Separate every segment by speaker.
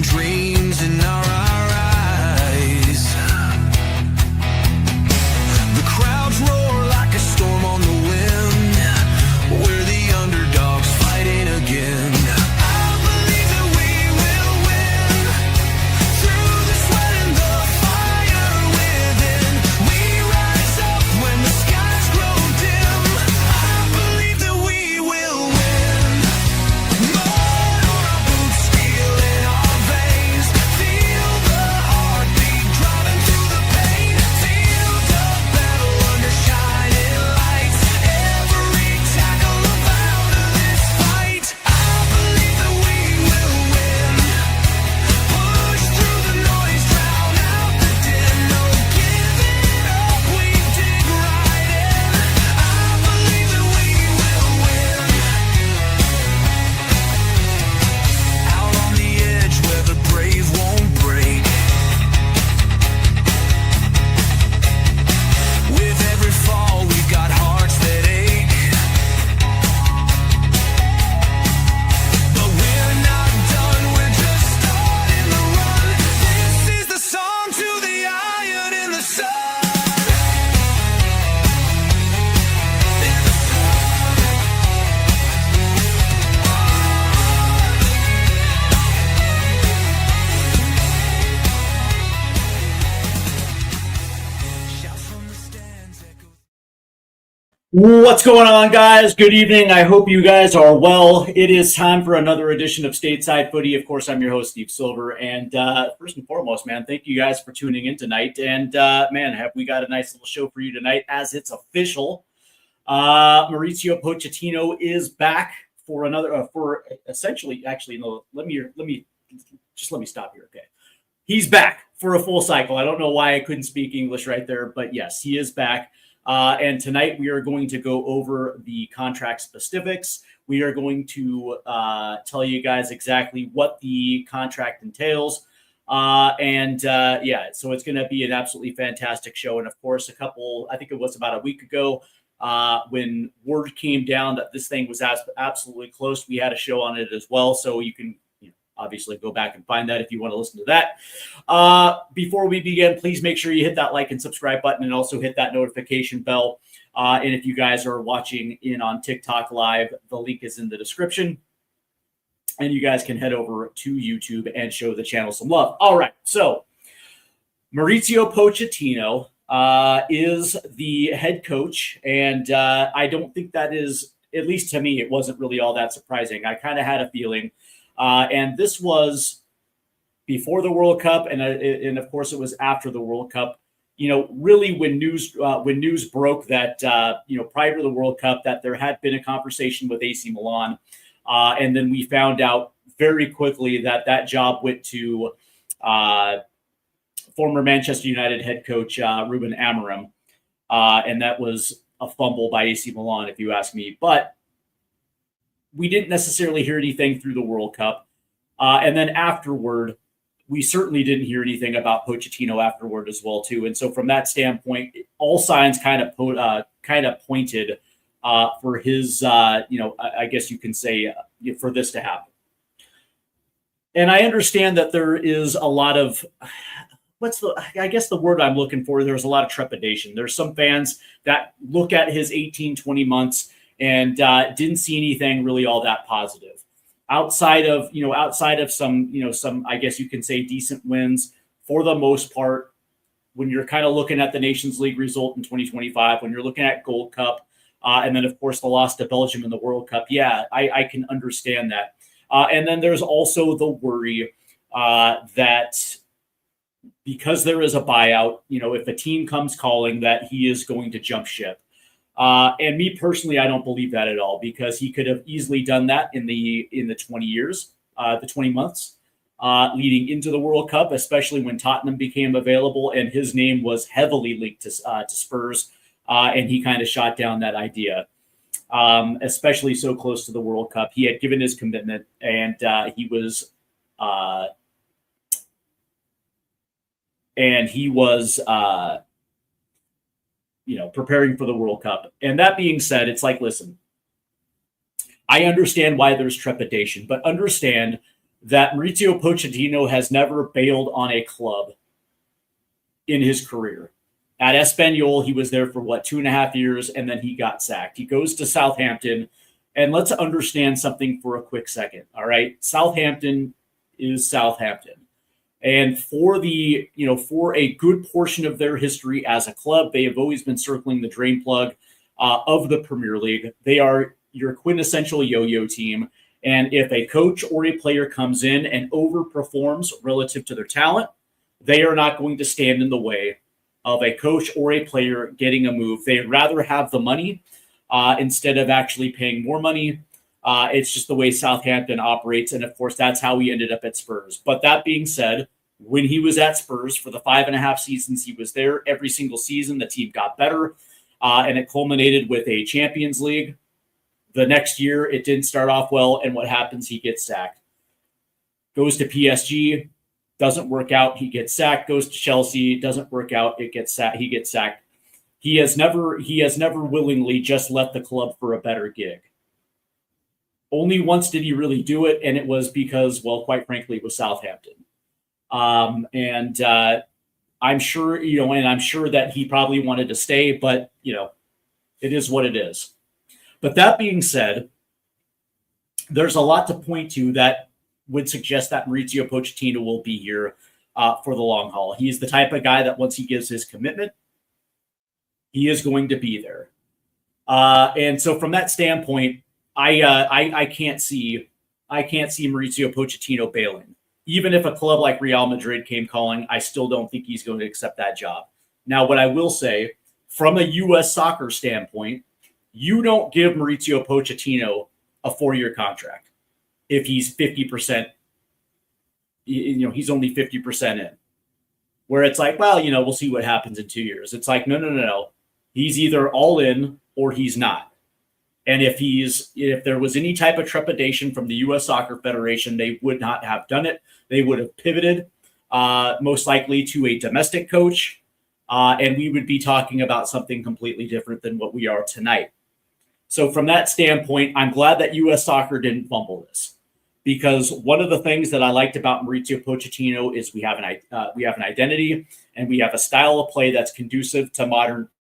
Speaker 1: and dreams in our eyes. The crowds roar like a storm on the wind. We're the underdogs fighting again. I believe that we will win. Through the sweat and the fire within, we rise up when the skies grow dim. I believe that we will win. Mud on our boots, steel in our veins. Feel the heartbeat driving through the pain. Field of battle under shining lights. Every tackle about this fight. I believe that we will win. Push through the noise, drown out the din. No giving up, we dig right in. I believe that we will win. Out on the edge where the brave won't break. With every fall, we've got hearts that ache. But we're not done, we're just starting the run. This is the song to the iron in the sun. Shouts from the stands echo.
Speaker 2: What's going on, guys? Good evening. I hope you guys are well. It is time for another edition of Stateside Footy. Of course, I'm your host, Steve Silver. And first and foremost, man, thank you guys for tuning in tonight. And man, have we got a nice little show for you tonight as it's official. Mauricio Pochettino is back for another, for essentially, actually, no, let me stop here, okay? He's back for a full cycle. I don't know why I couldn't speak English right there, but yes, he is back. And tonight we are going to go over the contract specifics. We are going to tell you guys exactly what the contract entails. Yeah, so it's going to be an absolutely fantastic show. And of course, I think it was about a week ago when word came down that this thing was absolutely close. We had a show on it as well. So you can obviously go back and find that if you want to listen to that. Before we begin, please make sure you hit that like and subscribe button and also hit that notification bell. And if you guys are watching in on TikTok Live, the link is in the description. And you guys can head over to YouTube and show the channel some love. All right, so Mauricio Pochettino is the head coach. And I don't think that is, at least to me, it wasn't really all that surprising. I kind of had a feeling. And this was before the World Cup, and of course it was after the World Cup. You know, really when news broke that prior to the World Cup that there had been a conversation with AC Milan, and then we found out very quickly that job went to former Manchester United head coach Ruben Amorim, and that was a fumble by AC Milan, if you ask me. But we didn't necessarily hear anything through the World Cup. And then afterward, we certainly didn't hear anything about Pochettino afterward as well, too. And so from that standpoint, all signs kind of pointed for his, I guess you can say, for this to happen. And I understand that there is a lot of, I guess the word I'm looking for, there's a lot of trepidation. There's some fans that look at his 18, 20 months and didn't see anything really all that positive. Outside of some, I guess you can say, decent wins, for the most part, when you're kind of looking at the Nations League result in 2025, when you're looking at Gold Cup, and then, of course, the loss to Belgium in the World Cup, yeah, I can understand that. And then there's also the worry that because there is a buyout, if a team comes calling, that he is going to jump ship. And me personally, I don't believe that at all, because he could have easily done that in the 20 years, the 20 months leading into the World Cup, especially when Tottenham became available and his name was heavily linked to Spurs, and he kind of shot down that idea, especially so close to the World Cup. He had given his commitment, and he was preparing for the World Cup. And that being said, it's like, listen, I understand why there's trepidation, but understand that Mauricio Pochettino has never bailed on a club in his career. At Espanyol, he was there for 2.5 years, and then he got sacked. He goes to Southampton, and let's understand something for a quick second. All right, Southampton is Southampton, and for a good portion of their history as a club, they have always been circling the drain plug of the Premier League. They are your quintessential yo-yo team, and if a coach or a player comes in and overperforms relative to their talent, they are not going to stand in the way of a coach or a player getting a move. They'd rather have the money instead of actually paying more money. It's just the way Southampton operates. And of course, that's how he ended up at Spurs. But that being said, when he was at Spurs for the 5.5 seasons he was there, every single season the team got better. And it culminated with a Champions League. The next year, it didn't start off well. And what happens? He gets sacked. Goes to PSG. Doesn't work out. He gets sacked. Goes to Chelsea. Doesn't work out. He gets sacked. He has never willingly just left the club for a better gig. Only once did he really do it, and it was because, well, quite frankly, it was Southampton. I'm sure, and I'm sure that he probably wanted to stay, but it is what it is. But that being said, there's a lot to point to that would suggest that Mauricio Pochettino will be here for the long haul. He's the type of guy that once he gives his commitment, he is going to be there. And so from that standpoint, I can't see Mauricio Pochettino bailing. Even if a club like Real Madrid came calling, I still don't think he's going to accept that job. Now, what I will say, from a U.S. soccer standpoint, you don't give Mauricio Pochettino a 4-year contract if he's 50%, he's only 50% in. Where it's like, well, we'll see what happens in 2 years. It's like, no. He's either all in or he's not. And if there was any type of trepidation from the U.S. Soccer Federation, they would not have done it. They would have pivoted, most likely to a domestic coach, and we would be talking about something completely different than what we are tonight. So from that standpoint, I'm glad that U.S. Soccer didn't fumble this. Because one of the things that I liked about Mauricio Pochettino is we have an identity and we have a style of play that's conducive to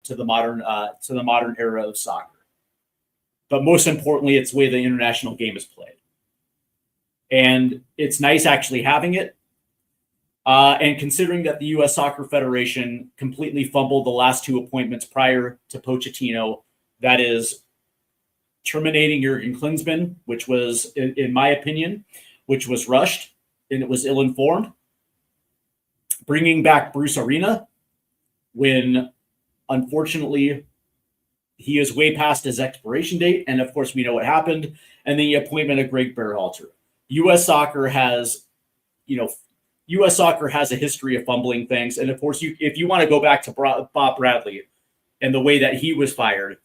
Speaker 2: the modern era of soccer. But most importantly, it's the way the international game is played, and it's nice actually having it. And considering that the U.S. Soccer Federation completely fumbled the last 2 appointments prior to Pochettino, that is terminating Jurgen Klinsmann, which was, in my opinion, which was rushed and it was ill-informed. Bringing back Bruce Arena when, unfortunately, he is way past his expiration date. And, of course, we know what happened. And the appointment of Greg Berhalter. U.S. Soccer has a history of fumbling things. And, of course, if you want to go back to Bob Bradley and the way that he was fired,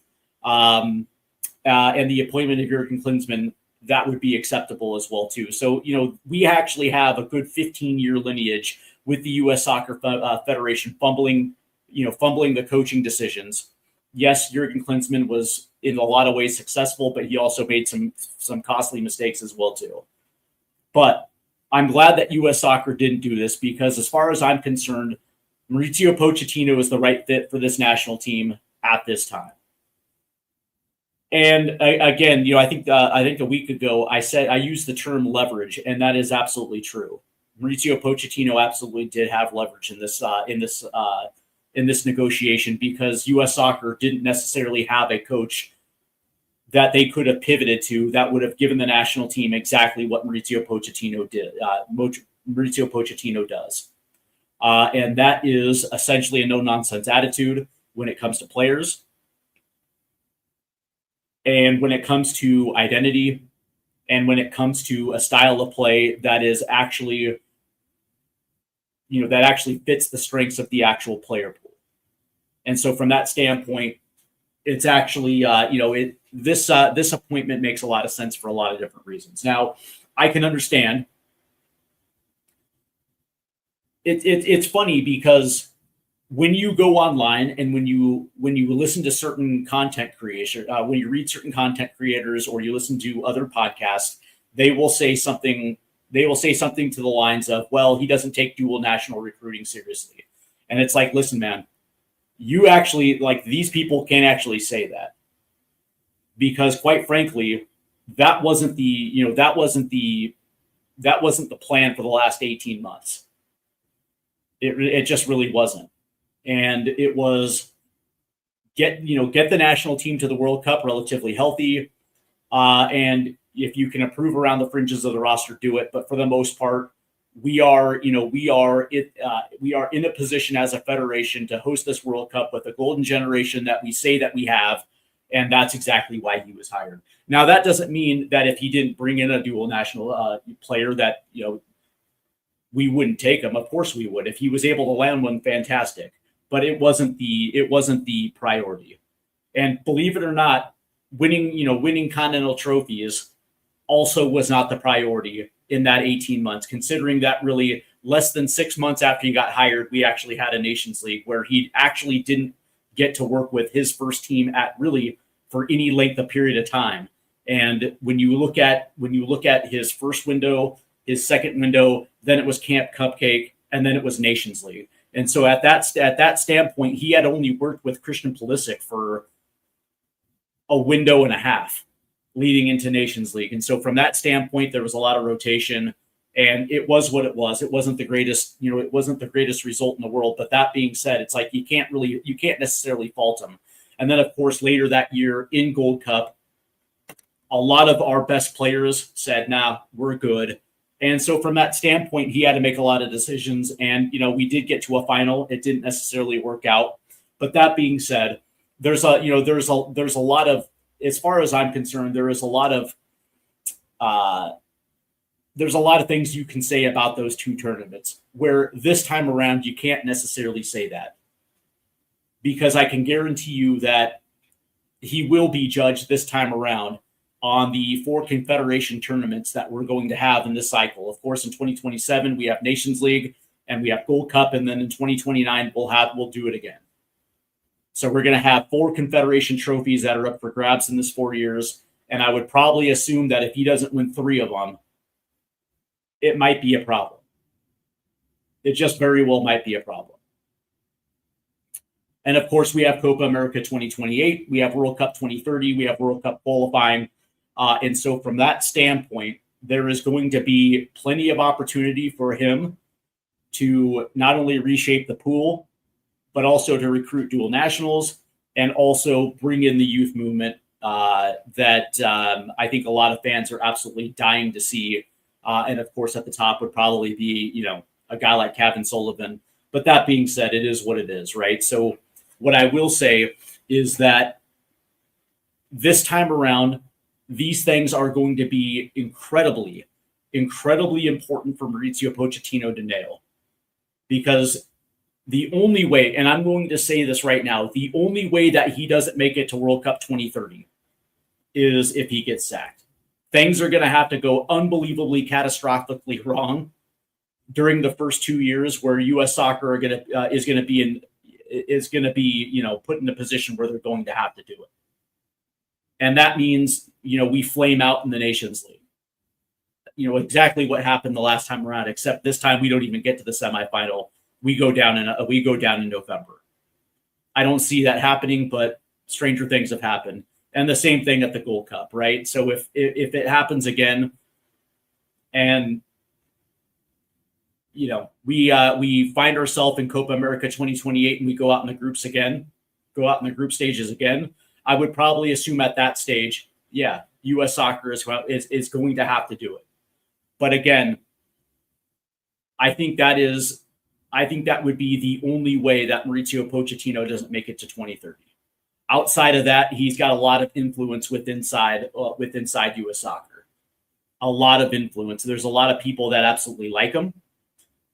Speaker 2: and the appointment of Jurgen Klinsmann, that would be acceptable as well, too. So, we actually have a good 15-year lineage with the U.S. Soccer Federation fumbling the coaching decisions. Yes, Jurgen Klinsmann was in a lot of ways successful, but he also made some costly mistakes as well, too. But I'm glad that U.S. Soccer didn't do this because as far as I'm concerned, Mauricio Pochettino is the right fit for this national team at this time. And again, I think a week ago I used the term leverage, and that is absolutely true. Mauricio Pochettino absolutely did have leverage in this negotiation because U.S. Soccer didn't necessarily have a coach that they could have pivoted to that would have given the national team exactly what Mauricio Pochettino did. Mauricio Pochettino does, and that is essentially a no-nonsense attitude when it comes to players. And when it comes to identity and when it comes to a style of play that is actually, that actually fits the strengths of the actual player pool. And so from that standpoint, it's actually, this appointment makes a lot of sense for a lot of different reasons. Now, I can understand. It's funny because when you go online and when you listen to certain content creation, when you read certain content creators or you listen to other podcasts, they will say something they will say something to the lines of, well, he doesn't take dual national recruiting seriously. And it's like, listen, man, you actually, like, these people can't actually say that, because quite frankly, that wasn't the plan for the last 18 months. It just really wasn't. And it was get the national team to the World Cup relatively healthy. And if you can improve around the fringes of the roster, do it. But for the most part, we are in a position as a federation to host this World Cup with a golden generation that we say that we have. And that's exactly why he was hired. Now, that doesn't mean that if he didn't bring in a dual national player that, we wouldn't take him. Of course we would. If he was able to land one, fantastic. But it wasn't the priority. And believe it or not, winning continental trophies also was not the priority in that 18 months, considering that really less than 6 months after he got hired, we actually had a Nations League where he actually didn't get to work with his first team at really for any length of period of time. And when you look at his first window, his second window, then it was Camp Cupcake, and then it was Nations League. And so at that standpoint, he had only worked with Christian Pulisic for a window and a half leading into Nations League. And so from that standpoint, there was a lot of rotation, and it was what it was. It wasn't the greatest, it wasn't the greatest result in the world. But that being said, it's like you can't necessarily fault him. And then, of course, later that year in Gold Cup, a lot of our best players said, nah, we're good. And so from that standpoint, he had to make a lot of decisions. And, we did get to a final. It didn't necessarily work out. But that being said, there's a lot of, as far as I'm concerned, there's a lot of things you can say about those two tournaments, where this time around, you can't necessarily say that, because I can guarantee you that he will be judged this time around on the 4 Confederation tournaments that we're going to have in this cycle. Of course, in 2027, we have Nations League and we have Gold Cup. And then in 2029, we'll do it again. So we're going to have 4 Confederation trophies that are up for grabs in this 4 years. And I would probably assume that if he doesn't win 3 of them, it might be a problem. It just very well might be a problem. And of course, we have Copa America 2028. We have World Cup 2030. We have World Cup qualifying. And so from that standpoint, there is going to be plenty of opportunity for him to not only reshape the pool, but also to recruit dual nationals and also bring in the youth movement that I think a lot of fans are absolutely dying to see. And of course, at the top would probably be, a guy like Kevin Sullivan. But that being said, it is what it is, right? So what I will say is that this time around, these things are going to be incredibly, incredibly important for Mauricio Pochettino to nail. Because the only way, and I'm going to say this right now, the only way that he doesn't make it to World Cup 2030 is if he gets sacked. Things are going to have to go unbelievably catastrophically wrong during the first 2 years, where U.S. Soccer is going to be put in a position where they're going to have to do it. And that means, we flame out in the Nations League. Exactly what happened the last time around, except this time we don't even get to the semifinal. We go down in November. I don't see that happening, but stranger things have happened. And the same thing at the Gold Cup, right? So if it happens again, and we find ourselves in Copa America 2028 and we go out in the group stages again, I would probably assume at that stage, U.S. Soccer is going to have to do it. But again, I think that would be the only way that Mauricio Pochettino doesn't make it to 2030. Outside of that, he's got a lot of influence within U.S. Soccer. A lot of influence. There's a lot of people that absolutely like him.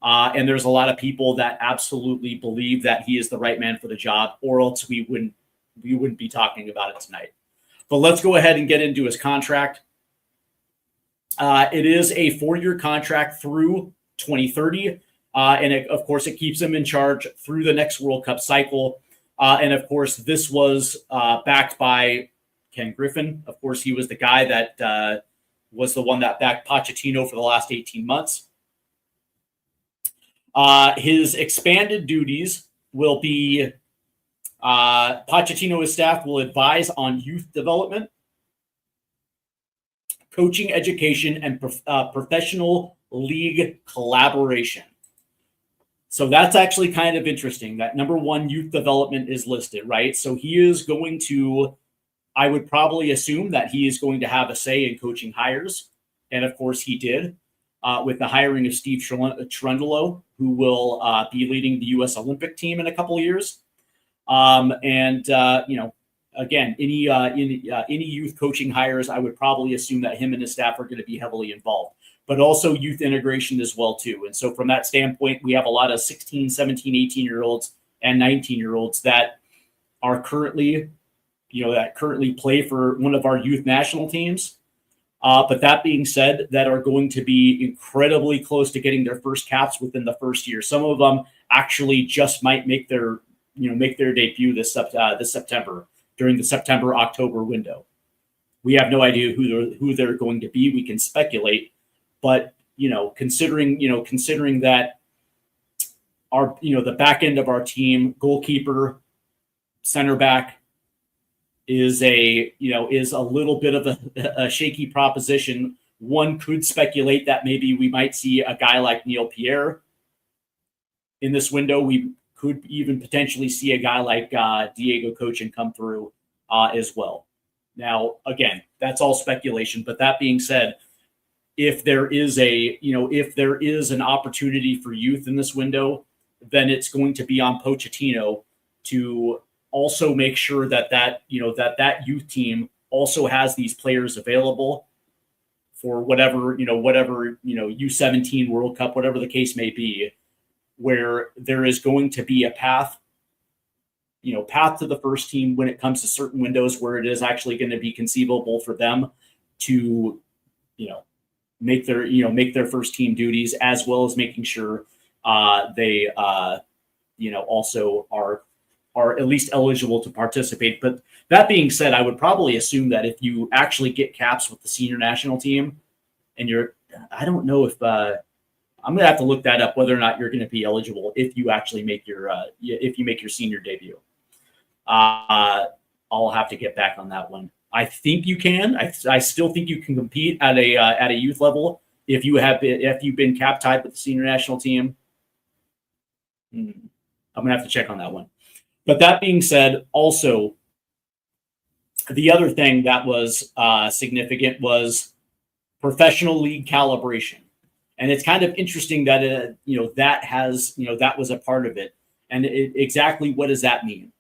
Speaker 2: And there's a lot of people that absolutely believe that he is the right man for the job, or else we wouldn't be talking about it tonight. But let's go ahead and get into his contract. It is a 4-year contract through 2030. And of course, it keeps him in charge through the next World Cup cycle. And of course, this was backed by Ken Griffin. Of course, he was the guy that was the one that backed Pochettino for the last 18 months. His expanded duties will be Pochettino's staff will advise on youth development, coaching education, and professional league collaboration. So that's actually kind of interesting that number one, youth development is listed, right? So he is going to, I would probably assume that he is going to have a say in coaching hires. And of course he did with the hiring of Steve Cherundolo, who will be leading the U.S. Olympic team in a couple of years. Again, any youth coaching hires, I would probably assume that him and his staff are going to be heavily involved, but also youth integration as well too. And so from that standpoint, we have a lot of 16, 17, 18-year-olds and 19-year-olds that are currently, that currently play for one of our youth national teams. But that being said, that are going to be incredibly close to getting their first caps within the first year. Some of them actually just might make their debut this September, during the September-October window. We have no idea who they're going to be. We can speculate, but considering that our the back end of our team, goalkeeper, center back, is a little bit of a shaky proposition. One could speculate that maybe we might see a guy like Neil Pierre in this window. We could even potentially see a guy like Diego Cochin come through as well. Now, again, that's all speculation. But that being said, if there is an opportunity for youth in this window, then it's going to be on Pochettino to also make sure that youth team also has these players available for whatever U17 World Cup, whatever the case may be, where there is going to be a path to the first team when it comes to certain windows where it is actually going to be conceivable for them to, make their first team duties, as well as making sure they also are at least eligible to participate. But that being said, I would probably assume that if you actually get caps with the senior national team, and I don't know if I'm going to have to look that up, whether or not you're going to be eligible if you actually make your senior debut. I'll have to get back on that one. I think you can. I still think you can compete at a youth level if you've been cap tied with the senior national team. I'm going to have to check on that one. But that being said, also the other thing that was significant was professional league calibration. And it's kind of interesting that that was a part of it. And exactly what does that mean?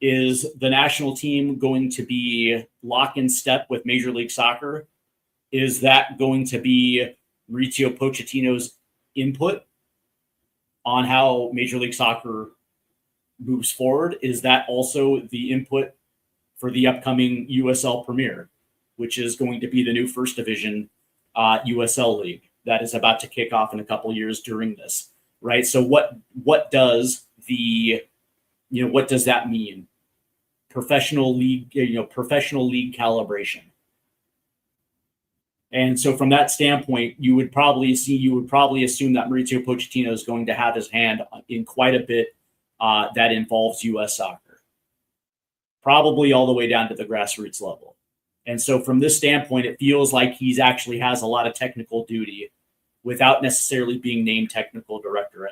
Speaker 2: Is the national team going to be lock in step with Major League Soccer? Is that going to be Mauricio Pochettino's input on how Major League Soccer moves forward? Is that also the input for the upcoming USL Premier, which is going to be the new first division USL league that is about to kick off in a couple years during this, right? So what does what does that mean? Professional league calibration. And so from that standpoint, you would probably assume that Mauricio Pochettino is going to have his hand in quite a bit that involves U.S. soccer, probably all the way down to the grassroots level. And so from this standpoint, it feels like he's actually has a lot of technical duty without necessarily being named technical director.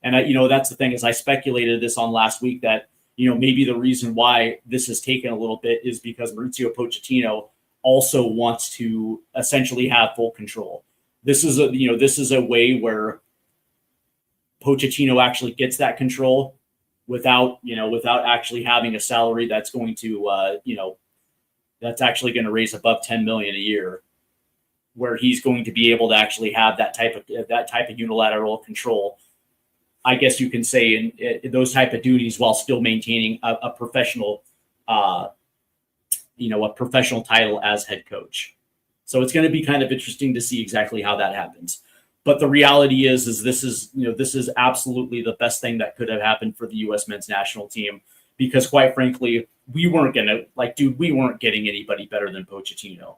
Speaker 2: And that's the thing, is I speculated this on last week that, maybe the reason why this has taken a little bit is because Mauricio Pochettino also wants to essentially have full control. This is a way where Pochettino actually gets that control without actually having a salary that's going to, that's actually going to raise above $10 million a year, where he's going to be able to actually have that type of unilateral control, I guess you can say, in those type of duties, while still maintaining a professional, a professional title as head coach. So it's going to be kind of interesting to see exactly how that happens. But the reality is this is absolutely the best thing that could have happened for the U.S. men's national team, because quite frankly, we weren't getting anybody better than Pochettino.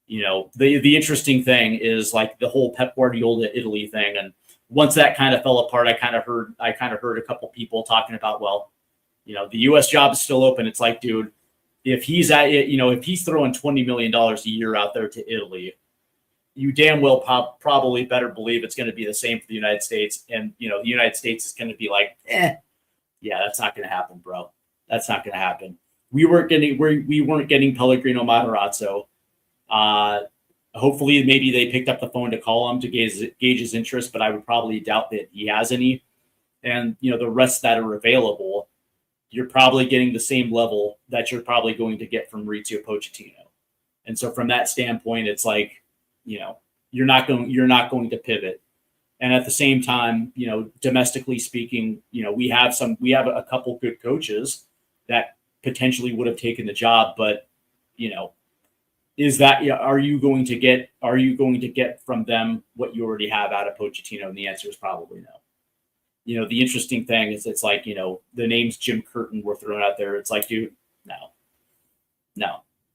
Speaker 2: the interesting thing is like the whole Pep Guardiola Italy thing. And once that kind of fell apart, I kind of heard a couple people talking about, well, the U.S. job is still open. It's like, dude, if he's if he's throwing $20 million a year out there to Italy, you damn well probably better believe it's going to be the same for the United States. And, the United States is going to be like, yeah, that's not going to happen, bro. That's not going to happen. We weren't getting Pellegrino Matarazzo. Hopefully maybe they picked up the phone to call him to gauge his interest, but I would probably doubt that he has any. And, the rest that are available, you're probably getting the same level that you're probably going to get from Mauricio Pochettino. And so from that standpoint, it's like, you're not going to pivot. And at the same time, domestically speaking, we have a couple good coaches that potentially would have taken the job, but, are you going to get from them what you already have out of Pochettino? And the answer is probably no. The interesting thing is it's like, the names Jim Curtin were thrown out there. It's like, dude, no,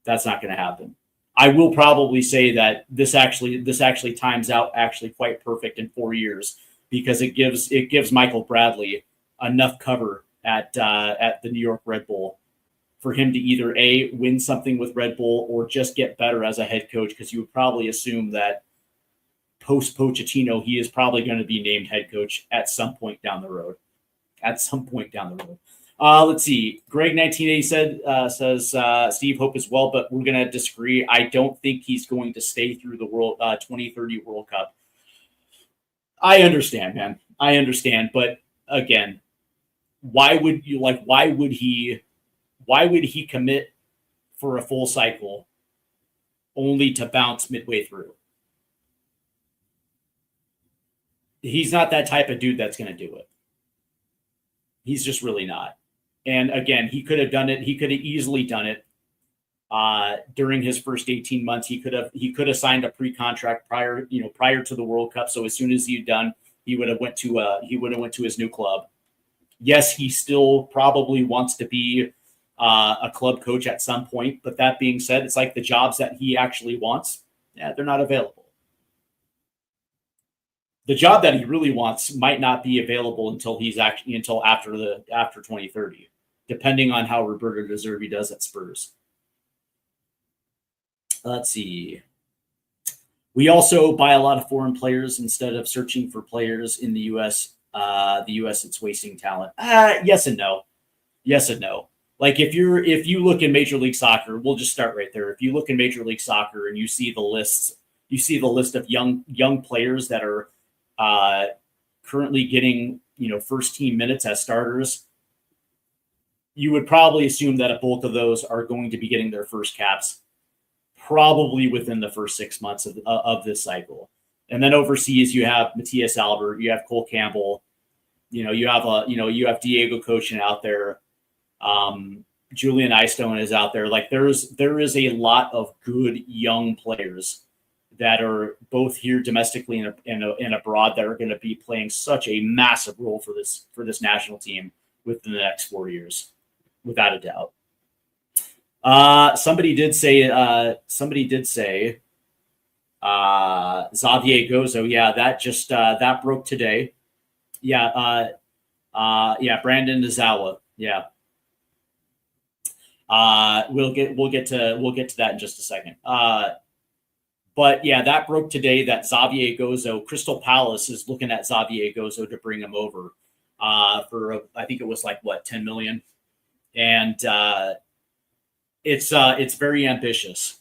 Speaker 2: that's not going to happen. I will probably say that this actually times out actually quite perfect in 4 years, because it gives Michael Bradley enough cover at the New York Red Bull for him to either win something with Red Bull or just get better as a head coach, because you would probably assume that post Pochettino he is probably going to be named head coach at some point down the road. Let's see. Greg 1980 says Steve, hope as well, but we're going to disagree. I don't think he's going to stay through the 2030 World Cup. I understand, man. I understand, but again, why would he commit for a full cycle only to bounce midway through? He's not that type of dude that's going to do it. He's just really not. And again, he could have done it. He could have easily done it during his first 18 months. He could have signed a pre-contract prior to the World Cup. So as soon as he'd done, he would have went to his new club. Yes, he still probably wants to be a club coach at some point. But that being said, it's like the jobs that he actually wants, they're not available. The job that he really wants might not be available until after 2030, depending on how Roberto De Zerbi does at Spurs. Let's see. We also buy a lot of foreign players instead of searching for players in the U.S. The U.S. it's wasting talent. Yes and no. Yes and no. Like if you look in Major League Soccer, we'll just start right there. If you look in Major League Soccer and you see the list of young players that are currently getting first team minutes as starters, you would probably assume that a bulk of those are going to be getting their first caps probably within the first 6 months of this cycle. And then overseas, you have Matthias Albert, you have Cole Campbell, you have Diego coaching out there. Julian Eystone is out there. Like there is a lot of good young players that are both here domestically and abroad that are going to be playing such a massive role for this national team within the next 4 years, without a doubt. Somebody did say Xavier Gozo. Yeah, that broke today. Yeah. Brandon Nizawa. Yeah. We'll get to that in just a second. But yeah, that broke today that Xavier Gozo, Crystal Palace is looking at Xavier Gozo to bring him over for I think it was like 10 million. And it's very ambitious.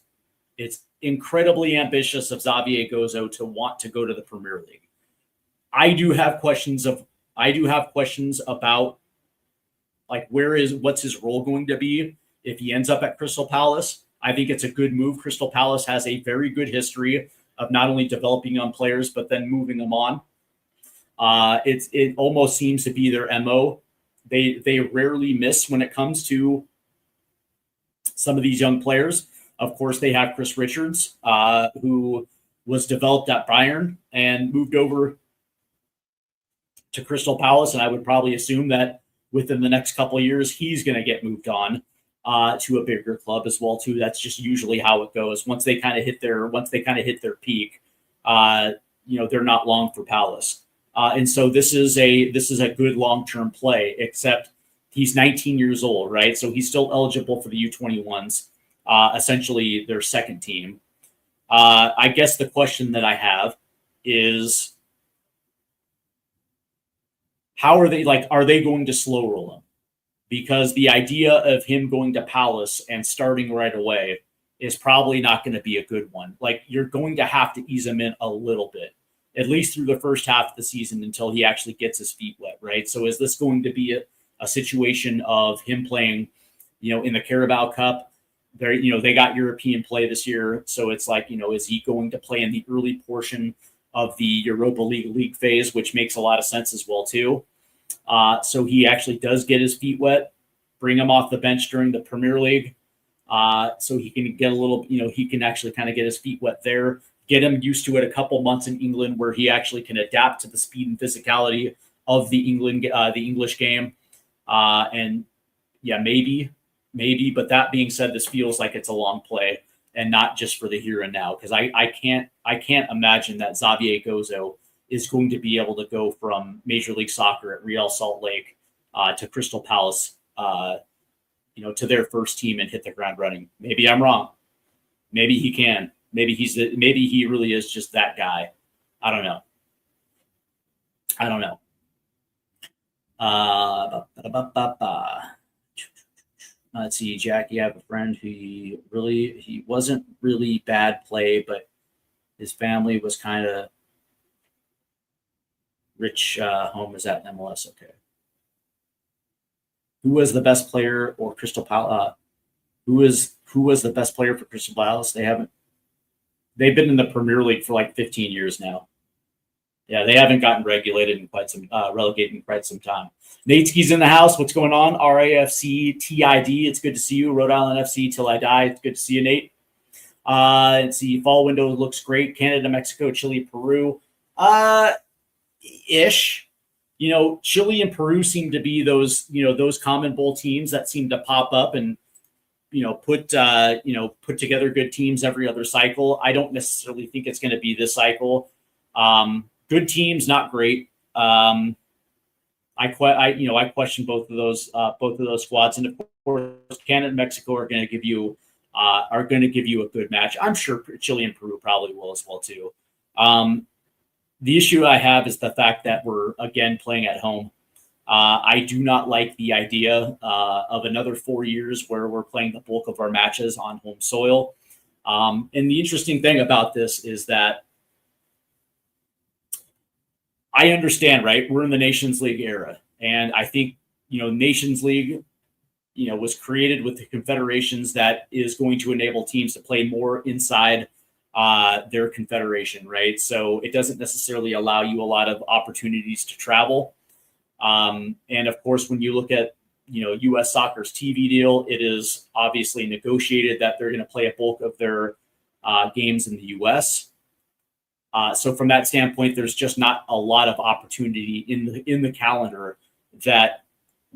Speaker 2: It's incredibly ambitious of Xavier Gozo to want to go to the Premier League. I do have questions about like what's his role going to be if he ends up at Crystal Palace. I think it's a good move. Crystal Palace has a very good history of not only developing young players, but then moving them on. It almost seems to be their MO. They rarely miss when it comes to some of these young players. Of course, they have Chris Richards, who was developed at Bayern and moved over to Crystal Palace. And I would probably assume that within the next couple of years, he's going to get moved on. to a bigger club as well too. That's just usually how it goes. Once they kind of hit their peak, they're not long for Palace. And so this is a good long-term play, except he's 19 years old, right? So he's still eligible for the U21s, essentially their second team. I guess the question that I have is, how are they going to slow roll him? Because the idea of him going to Palace and starting right away is probably not going to be a good one. Like, you're going to have to ease him in a little bit, at least through the first half of the season until he actually gets his feet wet, right? So is this going to be a situation of him playing, in the Carabao Cup? They got European play this year. So it's like, is he going to play in the early portion of the Europa League phase, which makes a lot of sense as well too. So he actually does get his feet wet, bring him off the bench during the Premier League. So he can get a little, he can actually kind of get his feet wet there, get him used to it a couple months in England where he actually can adapt to the speed and physicality of the English game. And yeah, maybe, but that being said, this feels like it's a long play and not just for the here and now. Cause I can't imagine that Xavier Gozo is going to be able to go from Major League Soccer at Real Salt Lake to Crystal Palace, to their first team and hit the ground running. Maybe I'm wrong. Maybe he can. Maybe he really is just that guy. I don't know. Let's see, Jack. You have a friend who he wasn't really bad play, but his family was kind of rich. Home is at MLS. Okay. Who was the best player or Crystal Palace? Who was the best player for Crystal Palace? They've been in the Premier League for like 15 years now. Yeah, they haven't gotten relegated in quite some time. Nateski's in the house. What's going on? RAFC TID. It's good to see you. Rhode Island FC till I die. It's good to see you, Nate. Let's see. Fall window looks great. Canada, Mexico, Chile, Peru. Ish. Chile and Peru seem to be those common bowl teams that seem to pop up and put together good teams every other cycle. I don't necessarily think it's going to be this cycle. Good teams, not great. I question both of those squads, and of course, Canada and Mexico are going to give you a good match. I'm sure Chile and Peru probably will as well too. The issue I have is the fact that we're again playing at home. I do not like the idea of another 4 years where we're playing the bulk of our matches on home soil. And the interesting thing about this is that I understand, right? We're in the Nations League era. And I think, Nations League, was created with the confederations that is going to enable teams to play more inside their confederation, right? So it doesn't necessarily allow you a lot of opportunities to travel. And of course, when you look at, U.S. Soccer's TV deal, it is obviously negotiated that they're going to play a bulk of their games in the U.S. So from that standpoint, there's just not a lot of opportunity in the calendar that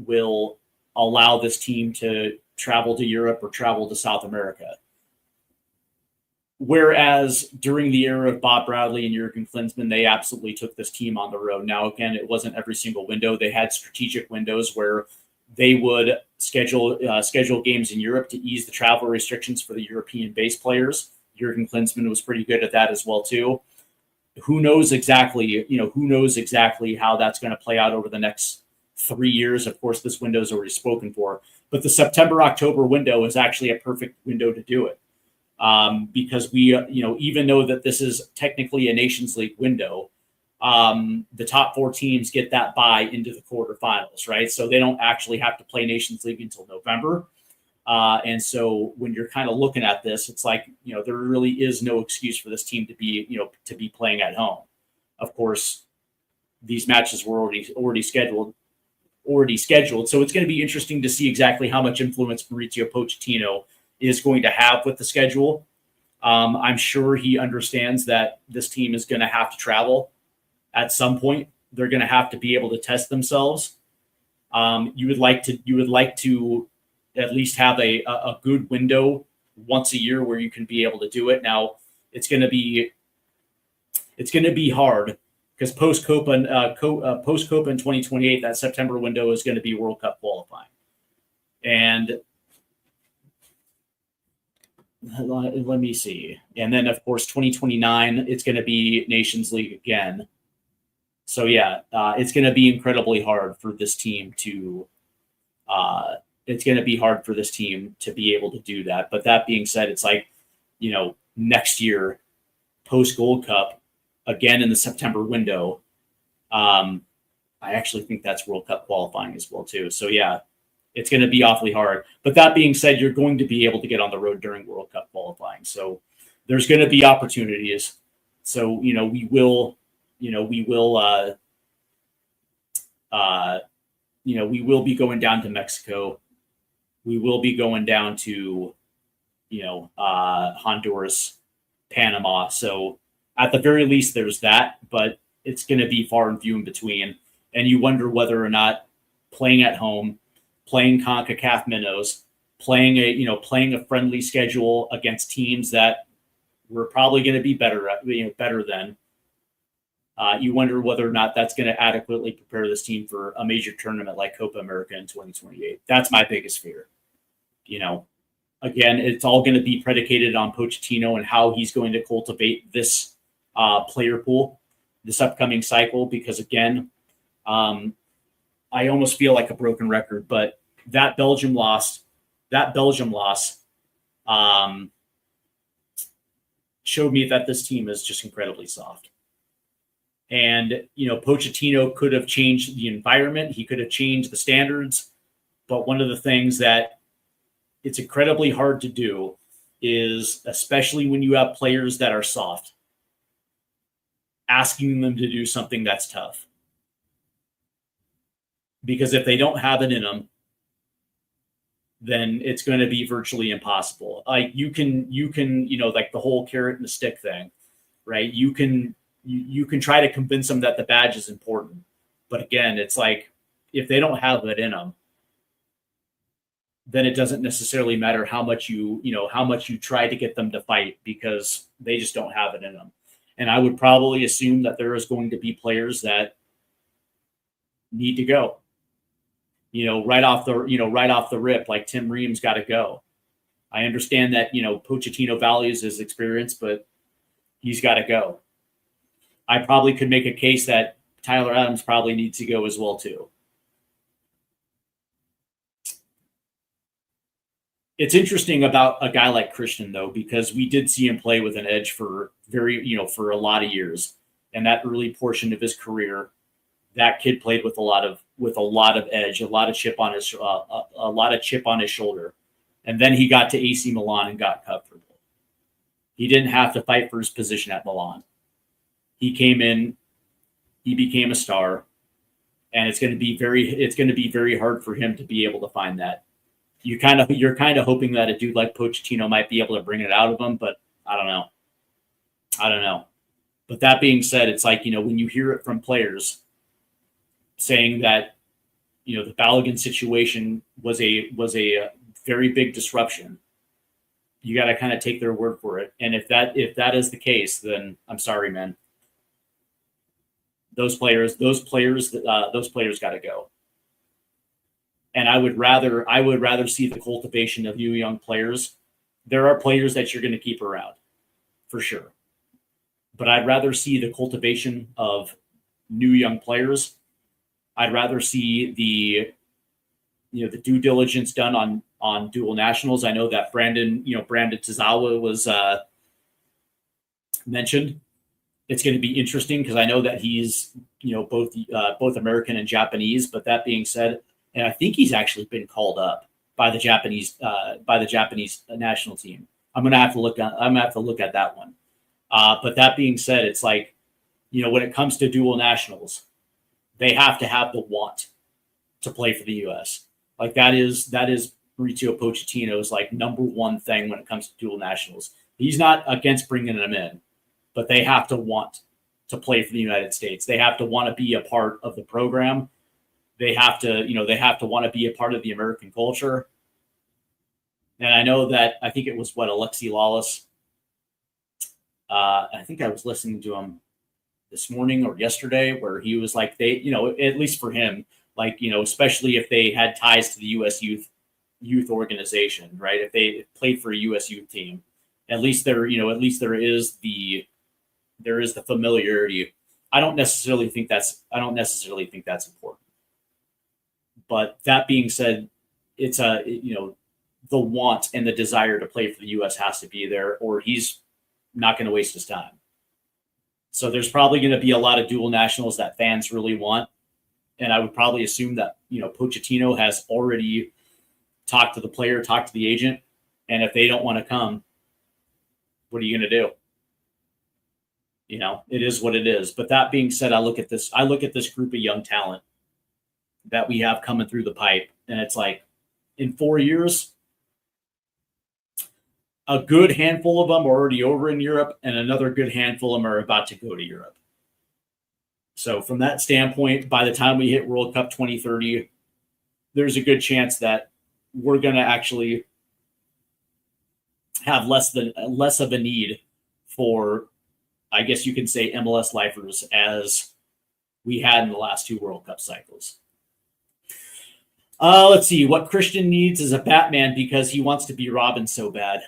Speaker 2: will allow this team to travel to Europe or travel to South America. Whereas during the era of Bob Bradley and Jurgen Klinsmann, they absolutely took this team on the road. Now, again, it wasn't every single window. They had strategic windows where they would schedule games in Europe to ease the travel restrictions for the European-based players. Jurgen Klinsmann was pretty good at that as well too. Who knows exactly how that's going to play out over the next 3 years. Of course, this window is already spoken for, but the September-October window is actually a perfect window to do it. Because we, even though that this is technically a Nations League window, the top 4 teams get that bye into the quarterfinals, right? So they don't actually have to play Nations League until November. And so when you're kind of looking at this, it's like, there really is no excuse for this team to be playing at home. Of course, these matches were already scheduled. So it's going to be interesting to see exactly how much influence Mauricio Pochettino is going to have with the schedule. I'm sure he understands that this team is going to have to travel at some point. They're going to have to be able to test themselves. You would like to at least have a good window once a year where you can be able to do it. Now it's going to be hard because post Copa in 2028, that September window is going to be World Cup qualifying, and let me see. And then, of course, 2029, it's going to be Nations League again. So, yeah, it's going to be incredibly hard for this team to be able to do that. But that being said, it's like, next year, post-Gold Cup, again in the September window, I actually think that's World Cup qualifying as well, too. So, yeah. It's going to be awfully hard. But that being said, you're going to be able to get on the road during World Cup qualifying. So there's going to be opportunities. So, we will be going down to Mexico. We will be going down to, Honduras, Panama. So at the very least, there's that, but it's going to be far and few in between. And you wonder whether or not playing at home, playing CONCACAF minnows, playing a friendly schedule against teams that we're probably going to be better than. You wonder whether or not that's going to adequately prepare this team for a major tournament like Copa America in 2028. That's my biggest fear. Again, it's all going to be predicated on Pochettino and how he's going to cultivate this player pool this upcoming cycle. Because again, I almost feel like a broken record, but that Belgium loss showed me that this team is just incredibly soft. And, Pochettino could have changed the environment. He could have changed the standards. But one of the things that it's incredibly hard to do is, especially when you have players that are soft, asking them to do something that's tough. Because if they don't have it in them, then it's going to be virtually impossible. Like you can, like the whole carrot and the stick thing, right? You can try to convince them that the badge is important. But again, it's like, if they don't have it in them, then it doesn't necessarily matter how much you try to get them to fight, because they just don't have it in them. And I would probably assume that there is going to be players that need to go. Right off the rip, like Tim Ream's got to go. I understand that, Pochettino values his experience, but he's got to go. I probably could make a case that Tyler Adams probably needs to go as well, too. It's interesting about a guy like Christian, though, because we did see him play with an edge for for a lot of years. And that early portion of his career, that kid played with a lot of edge, a lot of chip on his shoulder. And then he got to AC Milan and got comfortable. He didn't have to fight for his position at Milan. He came in, he became a star, and it's going to be very hard for him to be able to find that. You're kind of hoping that a dude like Pochettino might be able to bring it out of him, but I don't know. But that being said, it's like, when you hear it from players saying that, the Balogun situation was a very big disruption, you got to kind of take their word for it. And if that is the case, then I'm sorry, man. Those players got to go. And I would rather see the cultivation of new young players. There are players that you're going to keep around, for sure. But I'd rather see the cultivation of new young players. I'd rather see the due diligence done on dual nationals. I know that Brandon Tazawa was mentioned. It's going to be interesting because I know that he's both American and Japanese. But that being said, and I think he's actually been called up by the Japanese national team. I'm gonna have to look at that one. But that being said, it's like, when it comes to dual nationals, they have to have the want to play for the U.S. Like that is Mauricio Pochettino's like number one thing when it comes to dual nationals. He's not against bringing them in, but they have to want to play for the United States. They have to want to be a part of the program. They have to want to be a part of the American culture. And I know that I think it was Alexi Lawless. I think I was listening to him this morning or yesterday where he was like, they, at least for him, like, especially if they had ties to the U.S. youth organization, right? If they played for a U.S. youth team, at least there is the familiarity. I don't necessarily think that's important. But that being said, it's the want and the desire to play for the U.S. has to be there, or he's not going to waste his time. So there's probably going to be a lot of dual nationals that fans really want. And I would probably assume that, Pochettino has already talked to the player, talked to the agent. And if they don't want to come, what are you going to do? It is what it is. But that being said, I look at this group of young talent that we have coming through the pipe. And it's like, in 4 years, a good handful of them are already over in Europe, and another good handful of them are about to go to Europe. So from that standpoint, by the time we hit World Cup 2030, there's a good chance that we're going to actually have less of a need for, I guess you can say, MLS lifers as we had in the last 2 World Cup cycles. Let's see. What Christian needs is a Batman because he wants to be Robin so bad.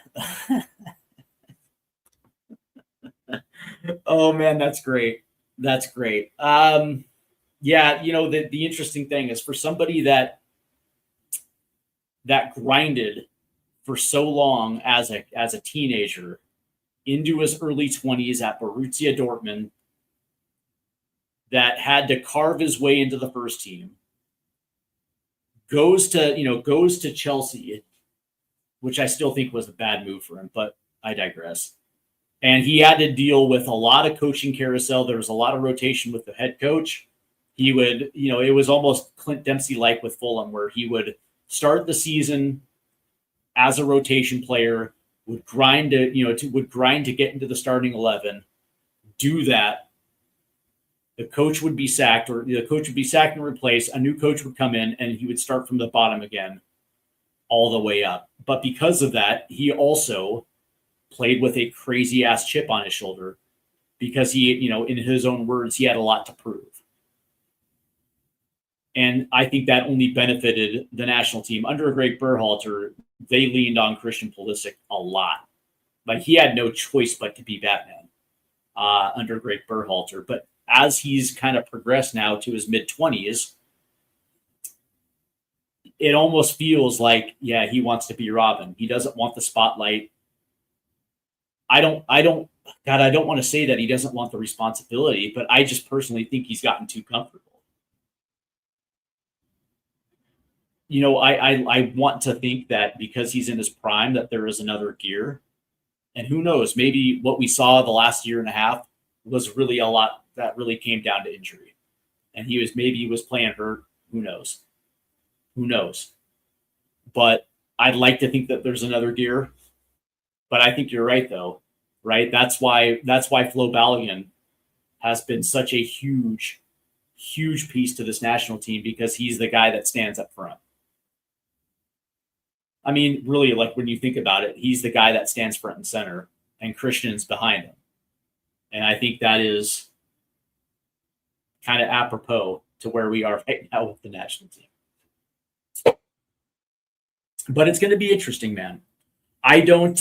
Speaker 2: Oh, man, that's great. That's great. Yeah, the interesting thing is for somebody that grinded for so long as a teenager into his early 20s at Borussia Dortmund, that had to carve his way into the first team, goes to Chelsea, which I still think was a bad move for him, but I digress. And he had to deal with a lot of coaching carousel. There was a lot of rotation with the head coach. He would, it was almost Clint Dempsey-like with Fulham, where he would start the season as a rotation player, would grind to get into the starting 11, do that. The coach would be sacked, or the coach would be sacked and replaced. A new coach would come in, and he would start from the bottom again, all the way up. But because of that, he also played with a crazy ass chip on his shoulder because he, in his own words, he had a lot to prove. And I think that only benefited the national team. Under Greg Berhalter, they leaned on Christian Pulisic a lot. Like, he had no choice but to be Batman under Greg Berhalter. But as he's kind of progressed now to his mid-20s, it almost feels like, yeah, he wants to be Robin. He doesn't want the spotlight. I don't want to say that he doesn't want the responsibility, but I just personally think he's gotten too comfortable. I want to think that because he's in his prime that there is another gear. And who knows, maybe what we saw the last year and a half was really a lot that really came down to injury. And he was playing hurt. Who knows? But I'd like to think that there's another gear. But I think you're right, though, right? That's why Flo Balogun has been such a huge, huge piece to this national team, because he's the guy that stands up front. I mean, really, like, when you think about it, he's the guy that stands front and center, and Christian's behind him. And I think that is kind of apropos to where we are right now with the national team. But it's going to be interesting, man. I don't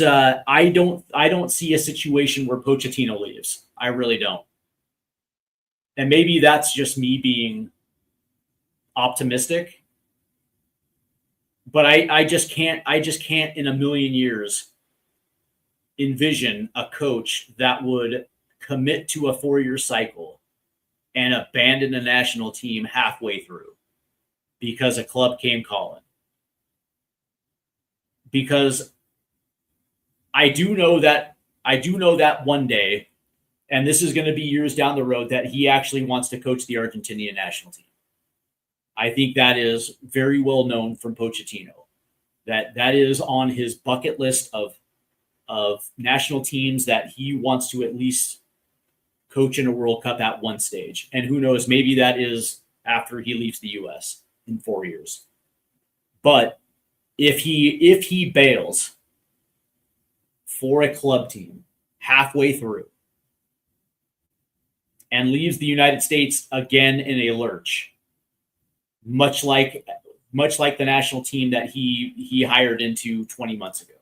Speaker 2: see a situation where Pochettino leaves. I really don't. And maybe that's just me being optimistic. But I just can't in a million years envision a coach that would commit to a 4-year cycle and abandon a national team halfway through because a club came calling. Because I do know that one day, and this is going to be years down the road, that he actually wants to coach the Argentinian national team. I think that is very well known from Pochettino. That is on his bucket list of national teams that he wants to at least coach in a World Cup at one stage. And who knows, maybe that is after he leaves the U.S. in 4 years. But if he bails for a club team halfway through and leaves the United States again in a lurch, much like the national team that he hired into 20 months ago,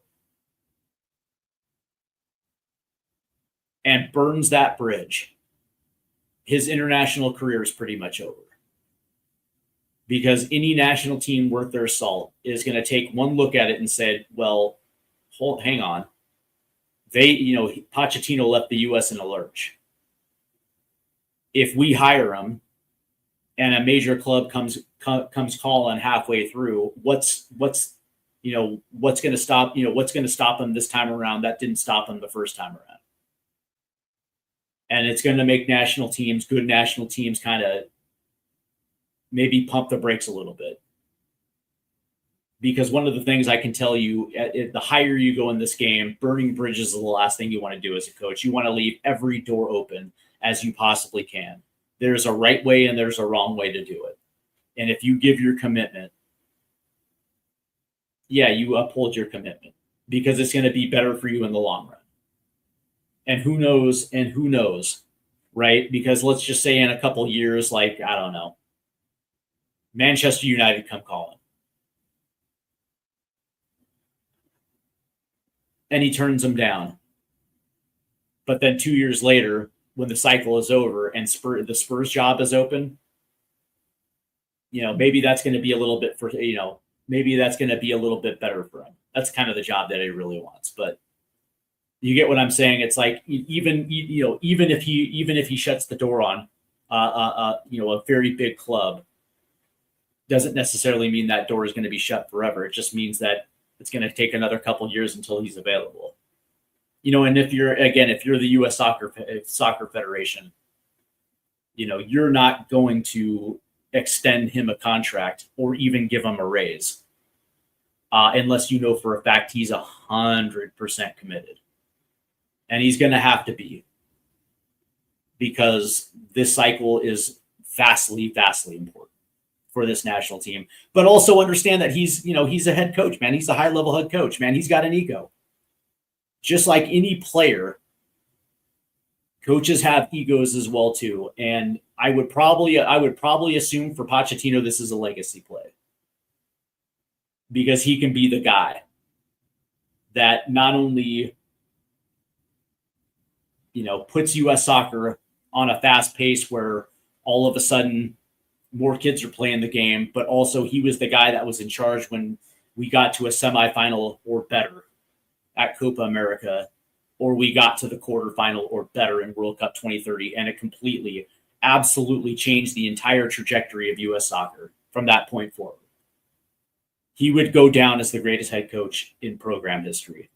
Speaker 2: and burns that bridge, his international career is pretty much over. Because any national team worth their salt is going to take one look at it and say, well, hang on. Pochettino left the U.S. in a lurch. If we hire him and a major club comes calling halfway through, what's going to stop him this time around? That didn't stop him the first time around. And it's going to make good national teams kind of maybe pump the brakes a little bit. Because one of the things I can tell you, the higher you go in this game, burning bridges is the last thing you want to do as a coach. You want to leave every door open as you possibly can. There's a right way and there's a wrong way to do it. And if you give your commitment, you uphold your commitment, because it's going to be better for you in the long run. And who knows, right? Because let's just say in a couple years, like, I don't know, Manchester United come calling. And he turns them down. But then 2 years later, when the cycle is over and the Spurs job is open, maybe that's going to be a little bit better for him. That's kind of the job that he really wants. But you get what I'm saying? It's like, even if he shuts the door on a very big club, doesn't necessarily mean that door is going to be shut forever. It just means that it's going to take another couple years until he's available. And if you're the U.S. Soccer Federation, you're not going to extend him a contract or even give him a raise unless you know for a fact he's 100% committed. And he's going to have to be, because this cycle is vastly, vastly important for this national team. But also understand that he's a head coach, man. He's a high-level head coach, man. He's got an ego. Just like any player, coaches have egos as well too. And I would probably assume for Pochettino this is a legacy play, because he can be the guy that not only puts U.S. soccer on a fast pace where all of a sudden more kids are playing the game, but also he was the guy that was in charge when we got to a semifinal or better at Copa America, or we got to the quarterfinal or better in World Cup 2030, and it absolutely changed the entire trajectory of U.S. soccer from that point forward. He would go down as the greatest head coach in program history.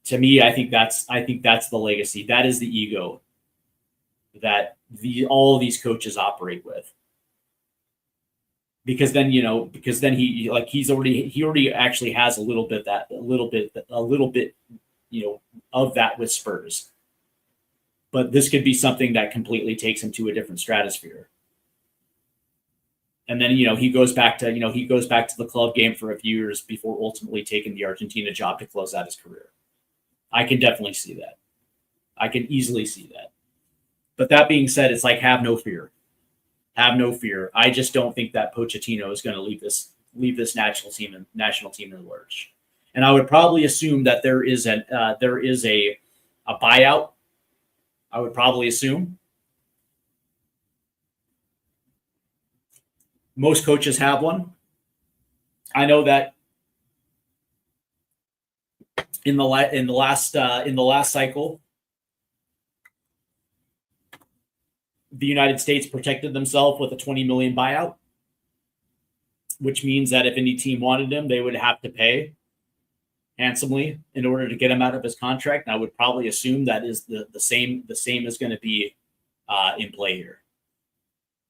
Speaker 2: To me, I think that's the legacy. That is the ego that all of these coaches operate with. Because then he already actually has a little bit of that with Spurs. But this could be something that completely takes him to a different stratosphere. And then he goes back to the club game for a few years before ultimately taking the Argentina job to close out his career. I can definitely see that. I can easily see that. But that being said, it's like, have no fear. Have no fear. I just don't think that Pochettino is going to leave this national team in the lurch. And I would probably assume that there is a buyout. I would probably assume. Most coaches have one. I know that in the last cycle, the United States protected themselves with a $20 million buyout, which means that if any team wanted him, they would have to pay handsomely in order to get him out of his contract. And I would probably assume that is the same is going to be in play here.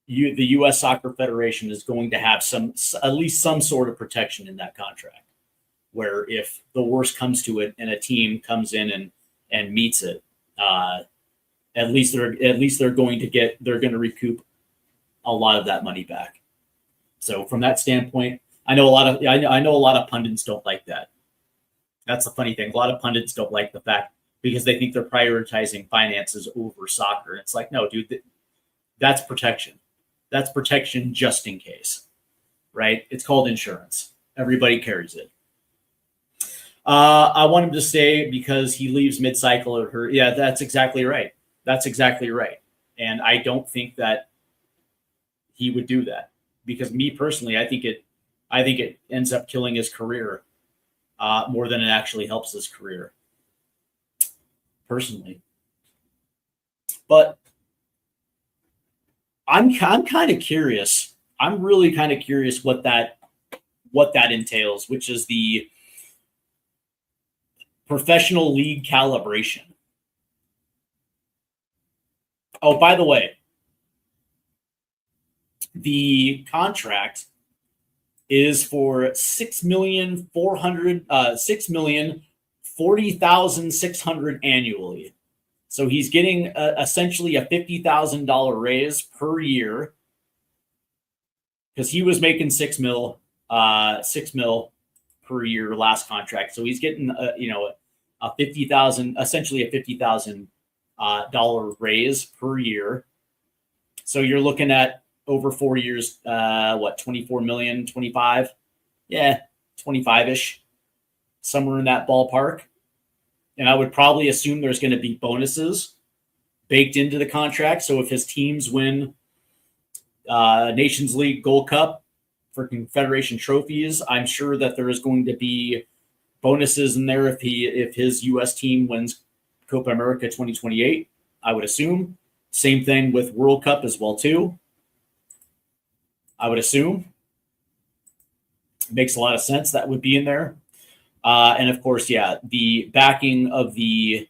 Speaker 2: The U.S. Soccer Federation is going to have at least some sort of protection in that contract, where if the worst comes to it and a team comes in and meets it, at least they're going to recoup a lot of that money back. So from that standpoint, I know a lot of pundits don't like that. That's the funny thing. A lot of pundits don't like the fact because they think they're prioritizing finances over soccer. And it's like, no, dude, that's protection. That's protection just in case, right? It's called insurance. Everybody carries it. I want him to stay because he leaves mid-cycle or hurt. Yeah, that's exactly right. That's exactly right. And I don't think that he would do that because me personally, I think it ends up killing his career more than it actually helps his career personally. But I'm kind of curious. I'm really kind of curious what that entails, which is the professional league calibration. Oh, by the way, the contract is for $6,040,600 annually. So he's getting essentially a $50,000 raise per year because he was making $6 mil per year last contract. So he's getting a essentially a $50,000 raise per year. So you're looking at over 4 years, 24 million, 25? Yeah, 25-ish, somewhere in that ballpark. And I would probably assume there's going to be bonuses baked into the contract. So if his teams win Nations League, Gold Cup, for Confederation trophies, I'm sure that there is going to be bonuses in there if his U.S. team wins Copa America 2028, I would assume. Same thing with World Cup as well, too. I would assume. It makes a lot of sense that would be in there. And of course, yeah, the backing of this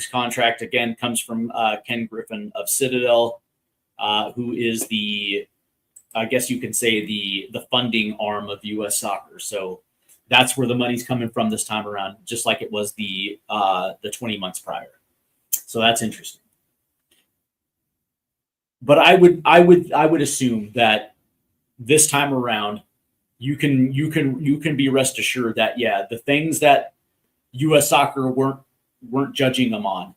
Speaker 2: contract again comes from Ken Griffin of Citadel, who is I guess you can say the funding arm of U.S. soccer. So that's where the money's coming from this time around, just like it was the 20 months prior. So that's interesting. But I would assume that this time around, you can be rest assured that the things that U.S. soccer weren't judging them on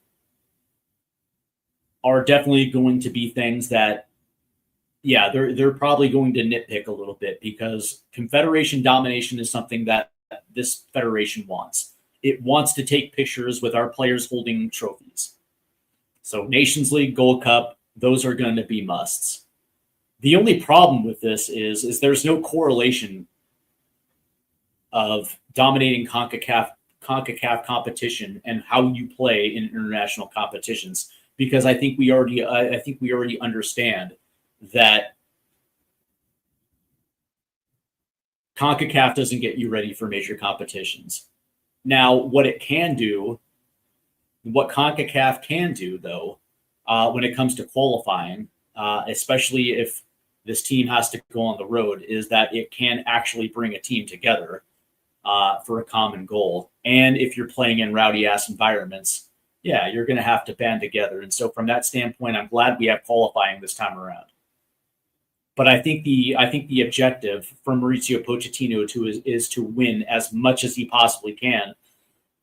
Speaker 2: are definitely going to be things that they're probably going to nitpick a little bit because Confederation domination is something that this federation wants. It wants to take pictures with our players holding trophies. So Nations League, Gold Cup, those are going to be musts. The only problem with this is there's no correlation of dominating CONCACAF competition and how you play in international competitions, because I think we already understand that CONCACAF doesn't get you ready for major competitions. Now, what CONCACAF can do, though, when it comes to qualifying, especially if this team has to go on the road, is that it can actually bring a team together for a common goal. And if you're playing in rowdy-ass environments, you're going to have to band together. And so from that standpoint, I'm glad we have qualifying this time around. But I think the objective for Mauricio Pochettino is to win as much as he possibly can,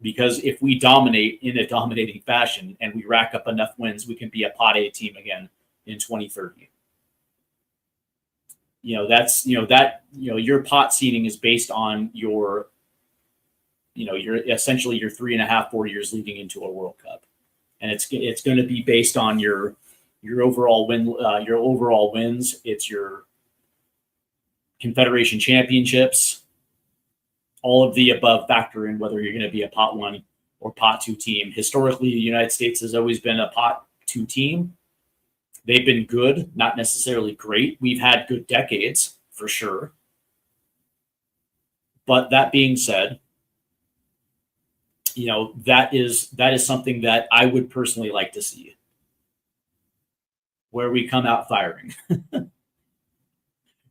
Speaker 2: because if we dominate in a dominating fashion and we rack up enough wins, we can be a Pot A team again in 2030. Your pot seeding is based on your essentially your 3.5-4 years leading into a World Cup, and it's going to be based on your overall wins. It's your Confederation Championships. All of the above factor in whether you're going to be a Pot 1 or Pot 2 team. Historically, the United States has always been a Pot 2 team. They've been good, not necessarily great. We've had good decades, for sure. But that being said, that is something that I would personally like to see, where we come out firing.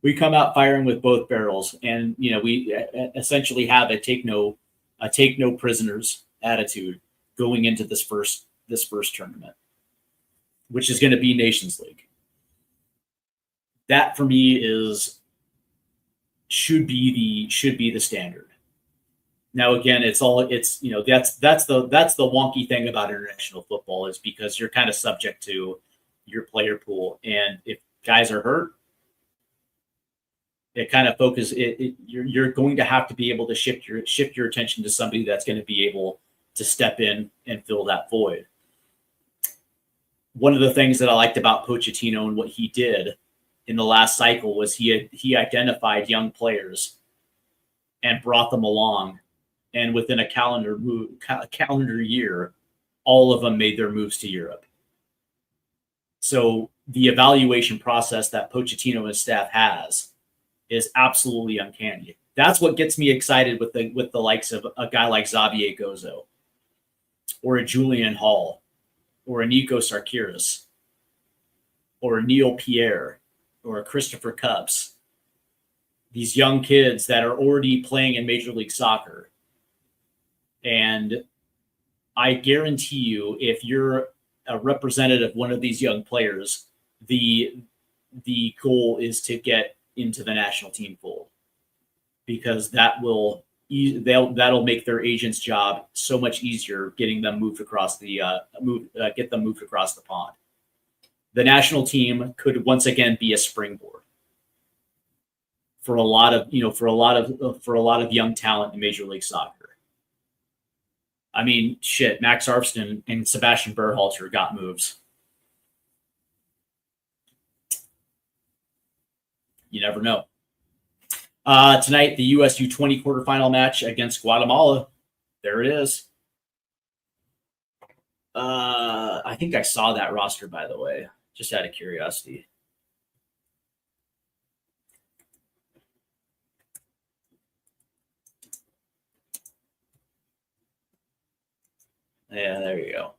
Speaker 2: We come out firing with both barrels, and we essentially have a take no prisoners attitude going into this first tournament, which is going to be Nations League. That for me is should be the standard. Now, again, that's the wonky thing about international football, is because you're kind of subject to your player pool, and if guys are hurt, it kind of you're going to have to be able to shift your attention to somebody that's going to be able to step in and fill that void. One of the things that I liked about Pochettino and what he did in the last cycle was he identified young players and brought them along, and within a calendar year, all of them made their moves to Europe. So the evaluation process that Pochettino and his staff has is absolutely uncanny. That's what gets me excited with the likes of a guy like Xavier Gozo, or a Julian Hall, or a Nico Sarkiris, or a Neil Pierre, or a Christopher Cubs. These young kids that are already playing in Major League Soccer. And I guarantee you, if you're a representative of one of these young players, the goal is to get into the national team fold, because that'll make their agent's job so much easier, getting them moved across the pond. The national team could once again be a springboard for a lot of young talent in Major League Soccer. I mean, shit, Max Arfston and Sebastian Berhalter got moves. You never know. Tonight, the US U20 quarterfinal match against Guatemala. There it is. I think I saw that roster, by the way, just out of curiosity. Yeah, there you go.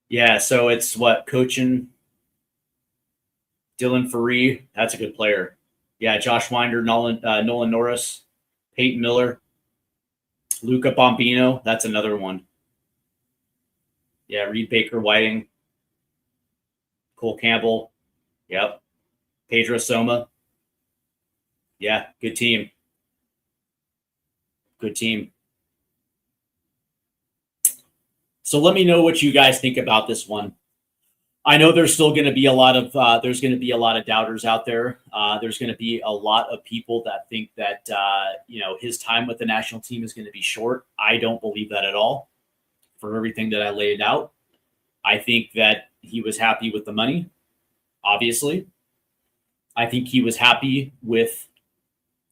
Speaker 2: Yeah, so it's coaching Dylan Faree. That's a good player. Yeah, Josh Winder, Nolan Norris, Peyton Miller, Luca Bombino. That's another one. Yeah, Reed Baker Whiting, Cole Campbell. Yep. Pedro Soma. Yeah, good team. Good team. So let me know what you guys think about this one. I know there's still going to be a lot of doubters out there. There's going to be a lot of people that think that his time with the national team is going to be short. I don't believe that at all. For everything that I laid out, I think that he was happy with the money. Obviously, I think he was happy with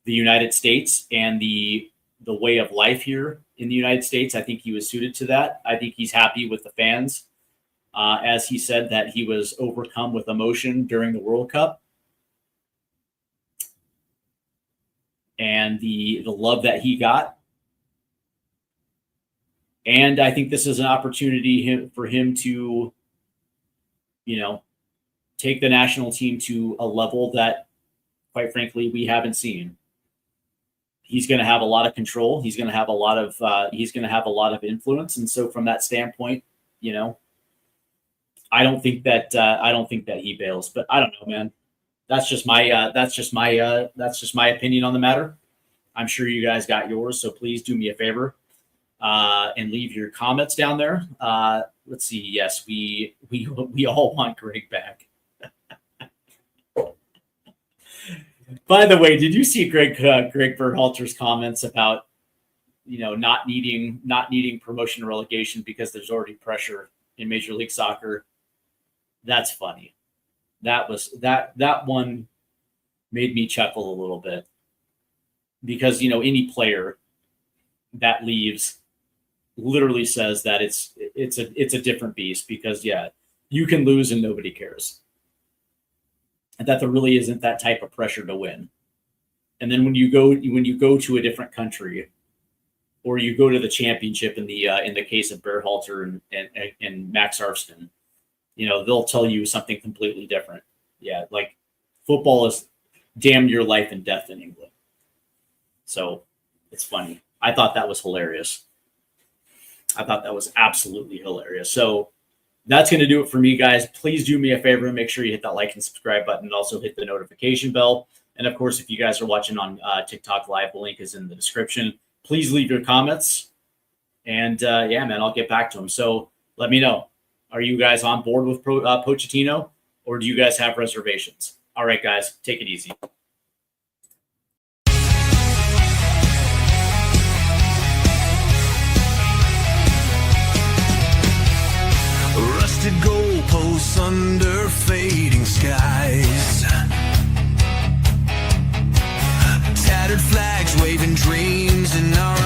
Speaker 2: the United States and the way of life here in the United States. I think he was suited to that. I think he's happy with the fans. As he said, that he was overcome with emotion during the World Cup, and the love that he got. And I think this is an opportunity for him to, take the national team to a level that, quite frankly, we haven't seen. He's going to have a lot of control. He's going to have a lot of influence, and so from that standpoint, I don't think that he bails. But I don't know, man. That's just my opinion on the matter. I'm sure you guys got yours, so please do me a favor and leave your comments down there. Let's see. Yes, we all want Greg back. By the way, did you see Greg Berhalter's comments about not needing promotion or relegation because there's already pressure in Major League Soccer? That's funny. That one made me chuckle a little bit, because any player that leaves literally says that it's a different beast, because you can lose and nobody cares. And that there really isn't that type of pressure to win. And then when you go to a different country, or you go to the championship in the case of Berhalter and Max Arfston, they'll tell you something completely different. Yeah, like football is damn near life and death in England. So it's funny. I thought that was hilarious. I thought that was absolutely hilarious. So That's going to do it for me, guys. Please do me a favor and make sure you hit that like and subscribe button, and also hit the notification bell. And of course, if you guys are watching on TikTok Live, the link is in the description. Please leave your comments. And yeah, man, I'll get back to them. So let me know. Are you guys on board with Pochettino, or do you guys have reservations? All right, guys, take it easy.
Speaker 1: Rusted goalposts under fading skies, tattered flags waving dreams in our